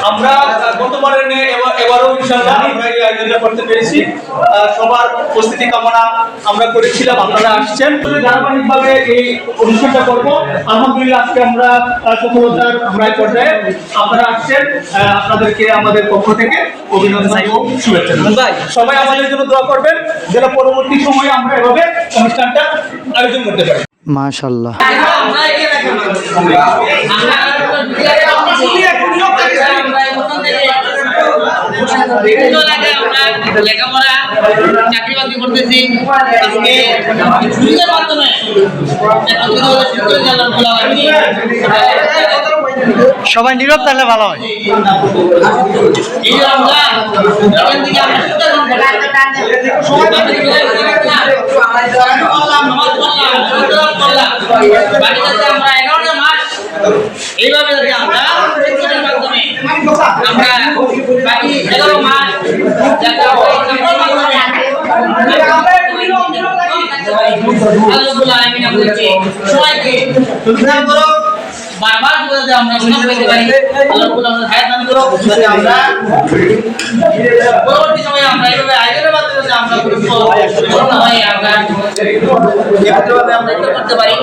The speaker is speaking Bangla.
আমরা গতবারের নিয়ে এবারও ইনশাআল্লাহ আমরা এই আয়োজনটা করতে পেরেছি। সবার উপস্থিতি কামনা আমরা করেছিলাম, আপনারা আসছেন। ধারাবাহিকভাবে এই অনুষ্ঠানটা করব। আলহামদুলিল্লাহ আজকে আমরা সফলতার প্রায় পর্যায়ে আপনারা আসছেন, আপনাদেরকে আমাদের পক্ষ থেকে অভিনন্দন এবং শুভেচ্ছা। সবাই আমাদের জন্য দোয়া করবেন যেন পরবর্তী সময়ে আমরা এভাবে অনুষ্ঠানটা আয়োজন করতে পারি। মাশাআল্লাহ। লেখাপড়া চাকরি বাকরি করতেছি মাধ্যমে সবাই নীরব থাকলে ভালো হয়। এই রমজান এখান থেকে আমরা 11টা মাস এইভাবে আমরা মাধ্যমে আমরা বাকি 11 মাস সবাইকে বারবার আমরা পেতে পারি। আমরা পরবর্তী সময়ে আমরা এইভাবে আয়োজনের মাধ্যমে আমরা করতে পারি।